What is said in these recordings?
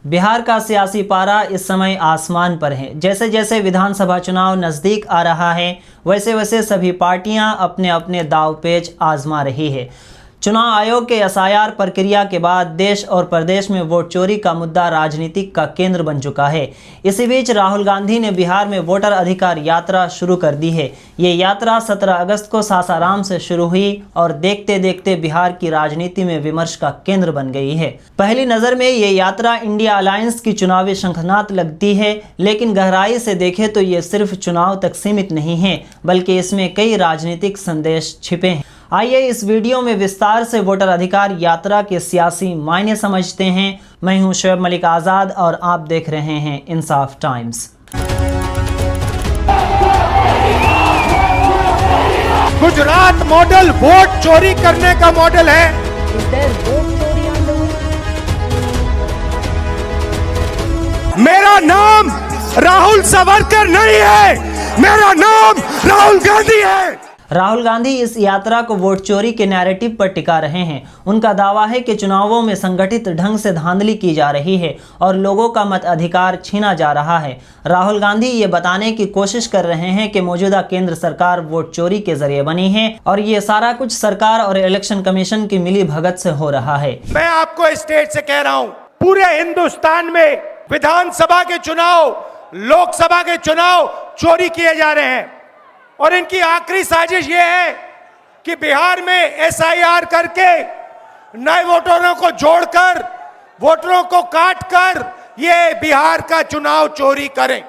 बिहार का सियासी पारा इस समय आसमान पर है। जैसे जैसे विधानसभा चुनाव नज़दीक आ रहा है, वैसे वैसे सभी पार्टियां अपने अपने दांवपेच आजमा रही है। चुनाव आयोग के एसआईआर प्रक्रिया के बाद देश और प्रदेश में वोट चोरी का मुद्दा राजनीतिक का केंद्र बन चुका है। इसी बीच राहुल गांधी ने बिहार में वोटर अधिकार यात्रा शुरू कर दी है। ये यात्रा 17 अगस्त को सासाराम से शुरू हुई और देखते देखते बिहार की राजनीति में विमर्श का केंद्र बन गई है। पहली नज़र में ये यात्रा इंडिया अलायंस की चुनावी शंखनाद लगती है, लेकिन गहराई से देखें तो ये सिर्फ चुनाव तक सीमित नहीं है, बल्कि इसमें कई राजनीतिक संदेश छिपे हैं। आइए इस वीडियो में विस्तार से वोटर अधिकार यात्रा के सियासी मायने समझते हैं। मैं हूं शोएब मलिक आज़ाद और आप देख रहे हैं इंसाफ टाइम्स। गुजरात मॉडल वोट चोरी करने का मॉडल है। मेरा नाम राहुल सावरकर नहीं है, मेरा नाम राहुल गांधी है। राहुल गांधी इस यात्रा को वोट चोरी के नैरेटिव पर टिका रहे हैं। उनका दावा है कि चुनावों में संगठित ढंग से धांधली की जा रही है और लोगों का मताधिकार छीना जा रहा है। राहुल गांधी ये बताने की कोशिश कर रहे हैं कि मौजूदा केंद्र सरकार वोट चोरी के जरिए बनी है और ये सारा कुछ सरकार और इलेक्शन कमीशन की मिली भगत से हो रहा है। मैं आपको स्टेट से कह रहा हूँ, पूरे हिंदुस्तान में विधानसभा के चुनाव, लोकसभा के चुनाव चोरी किए जा रहे हैं और इनकी आखिरी साजिश ये है कि बिहार में एसआईआर करके नए वोटरों को जोड़कर, वोटरों को काटकर ये बिहार का चुनाव चोरी करें।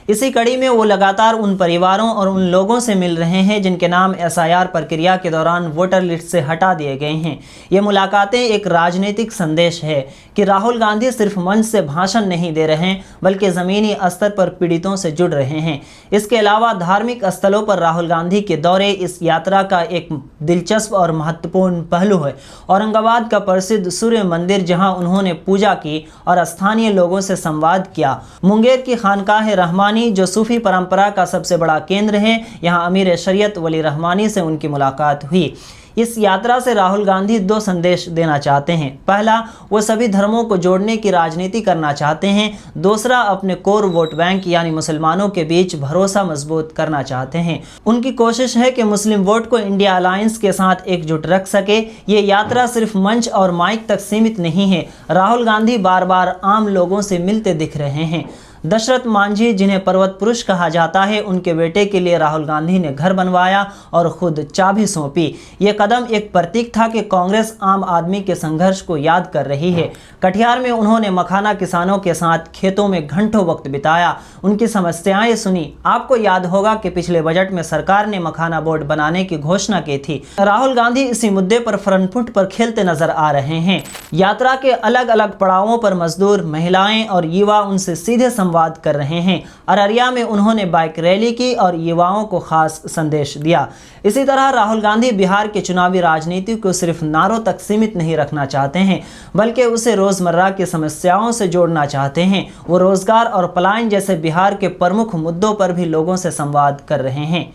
इसी कड़ी में वो लगातार उन परिवारों और उन लोगों से मिल रहे हैं जिनके नाम एसआईआर प्रक्रिया के दौरान वोटर लिस्ट से हटा दिए गए हैं। ये मुलाकातें एक राजनीतिक संदेश है कि राहुल गांधी सिर्फ मंच से भाषण नहीं दे रहे हैं, बल्कि ज़मीनी स्तर पर पीड़ितों से जुड़ रहे हैं। इसके अलावा धार्मिक स्थलों पर राहुल गांधी के दौरे इस यात्रा का एक दिलचस्प और महत्वपूर्ण पहलू है। औरंगाबाद का प्रसिद्ध सूर्य मंदिर, जहाँ उन्होंने पूजा की और स्थानीय लोगों से संवाद किया। मुंगेर की खानकाह रहमानी, जो सूफी परंपरा का सबसे बड़ा केंद्र है, यहाँ अमीर शरीयत वली रहमानी से उनकी मुलाकात हुई। इस यात्रा से राहुल गांधी 2 संदेश देना चाहते हैं। पहला, वो सभी धर्मों को जोड़ने की राजनीति करना चाहते हैं। दूसरा, अपने कोर वोट बैंक यानी मुसलमानों के बीच भरोसा मजबूत करना चाहते हैं। उनकी कोशिश है कि मुस्लिम वोट को इंडिया अलायंस के साथ एकजुट रख सके। ये यात्रा सिर्फ मंच और माइक तक सीमित नहीं है। राहुल गांधी बार बार आम लोगों से मिलते दिख रहे हैं। दशरथ मांझी, जिन्हें पर्वत पुरुष कहा जाता है, उनके बेटे के लिए राहुल गांधी ने घर बनवाया और खुद चाबी सौंपी। ये कदम एक प्रतीक था कि कांग्रेस आम आदमी के संघर्ष को याद कर रही है। कटिहार में उन्होंने मखाना किसानों के साथ खेतों में घंटों वक्त बिताया, उनकी समस्याएं सुनी। आपको याद होगा कि पिछले बजट में सरकार ने मखाना बोर्ड बनाने की घोषणा की थी। राहुल गांधी इसी मुद्दे पर फ्रंट फुट पर खेलते नजर आ रहे हैं। यात्रा के अलग अलग पड़ावों पर मजदूर, महिलाएं और युवा उनसे सीधे संवाद कर रहे हैं। अररिया में उन्होंने बाइक रैली की और युवाओं को खास संदेश दिया। इसी तरह राहुल गांधी बिहार की चुनावी राजनीति को सिर्फ नारों तक सीमित नहीं रखना चाहते हैं, बल्कि उसे रोजमर्रा की समस्याओं से जोड़ना चाहते हैं। वो रोजगार और पलायन जैसे बिहार के प्रमुख मुद्दों पर भी लोगों से संवाद कर रहे हैं।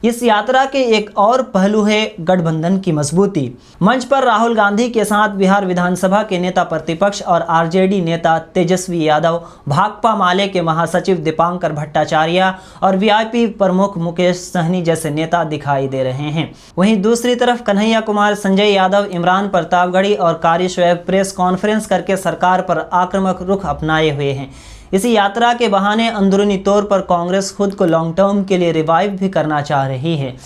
इस यात्रा के एक और पहलू है गठबंधन की मजबूती। मंच पर राहुल गांधी के साथ बिहार विधानसभा के नेता प्रतिपक्ष और आरजेडी नेता तेजस्वी यादव, भाकपा माले के महासचिव दीपांकर भट्टाचार्य और वीआईपी प्रमुख मुकेश सहनी जैसे नेता दिखाई दे रहे हैं। वहीं दूसरी तरफ कन्हैया कुमार, संजय यादव, इमरान प्रतापगढ़ी और कारी शोएब प्रेस कॉन्फ्रेंस करके सरकार पर आक्रामक रुख अपनाए हुए हैं। इसी यात्रा के बहाने अंदरूनी तौर पर कांग्रेस खुद को लॉन्ग टर्म के लिए रिवाइव भी करना चाह रही है।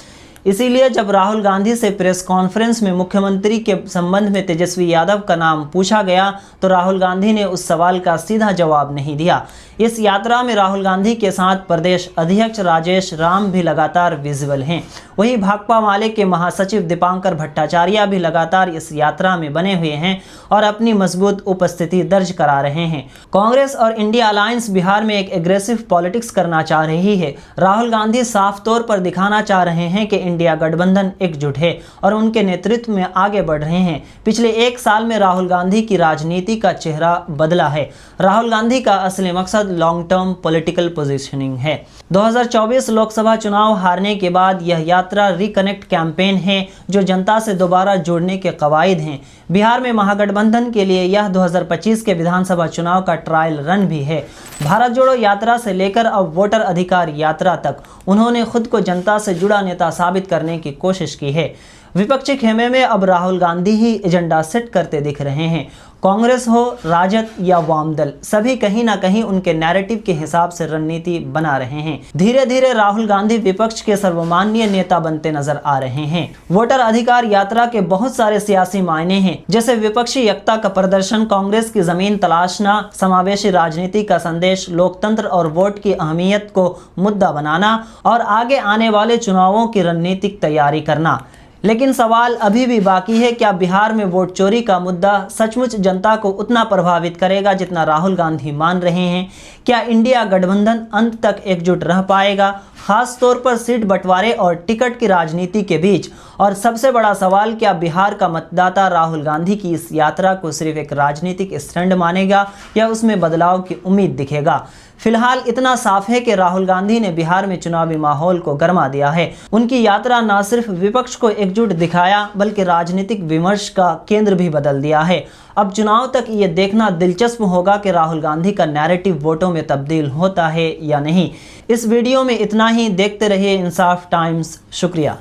इसीलिए जब राहुल गांधी से प्रेस कॉन्फ्रेंस में मुख्यमंत्री के संबंध में तेजस्वी यादव का नाम पूछा गया, तो राहुल गांधी ने उस सवाल का सीधा जवाब नहीं दिया। इस यात्रा में राहुल गांधी के साथ प्रदेश अध्यक्ष राजेश राम भी लगातार विजिबल हैं। वहीं भाकपा माले के महासचिव दीपांकर भट्टाचार्य भी लगातार इस यात्रा में बने हुए हैं और अपनी मजबूत उपस्थिति दर्ज करा रहे हैं। कांग्रेस और इंडिया अलायंस बिहार में एक एग्रेसिव पॉलिटिक्स करना चाह रही है। राहुल गांधी साफ तौर पर दिखाना चाह रहे हैं कि इंडिया गठबंधन एकजुट है और उनके नेतृत्व में आगे बढ़ रहे हैं। पिछले एक साल में राहुल गांधी की राजनीति का चेहरा बदला है। राहुल गांधी का असली मकसद लॉन्ग टर्म पॉलिटिकल पोजीशनिंग है। 2024 लोकसभा चुनाव हारने के बाद यह यात्रा रिकनेक्ट कैंपेन है जो जनता से दोबारा जोड़ने के कवायद हैं। बिहार में महागठबंधन के लिए यह 2025 के विधानसभा चुनाव का ट्रायल रन भी है। भारत जोड़ो यात्रा से लेकर अब वोटर अधिकार यात्रा तक उन्होंने खुद को जनता से जुड़ा नेता साबित करने की कोशिश की है। विपक्षी खेमे में अब राहुल गांधी ही एजेंडा सेट करते दिख रहे हैं। कांग्रेस हो, राजद या वाम दल, सभी कहीं ना कहीं उनके नैरेटिव के हिसाब से रणनीति बना रहे हैं। धीरे धीरे राहुल गांधी विपक्ष के सर्वमान्य नेता बनते नजर आ रहे हैं। वोटर अधिकार यात्रा के बहुत सारे सियासी मायने हैं, जैसे विपक्षी एकता का प्रदर्शन, कांग्रेस की जमीन तलाशना, समावेशी राजनीति का संदेश, लोकतंत्र और वोट की अहमियत को मुद्दा बनाना और आगे आने वाले चुनावों की रणनीतिक तैयारी करना। लेकिन सवाल अभी भी बाकी है, क्या बिहार में वोट चोरी का मुद्दा सचमुच जनता को उतना प्रभावित करेगा जितना राहुल गांधी मान रहे हैं? क्या इंडिया गठबंधन अंत तक एकजुट रह पाएगा, खास तौर पर सीट बंटवारे और टिकट की राजनीति के बीच? और सबसे बड़ा सवाल, क्या बिहार का मतदाता राहुल गांधी की इस यात्रा को सिर्फ एक राजनीतिक स्टंट मानेगा या उसमें बदलाव की उम्मीद दिखेगा? फिलहाल इतना साफ है कि राहुल गांधी ने बिहार में चुनावी माहौल को गरमा दिया है। उनकी यात्रा न सिर्फ विपक्ष को एकजुट दिखाया बल्कि राजनीतिक विमर्श का केंद्र भी बदल दिया है। अब चुनाव तक ये देखना दिलचस्प होगा कि राहुल गांधी का नैरेटिव वोटों में तब्दील होता है या नहीं। इस वीडियो में इतना ही। देखते रहिए इंसाफ टाइम्स। शुक्रिया।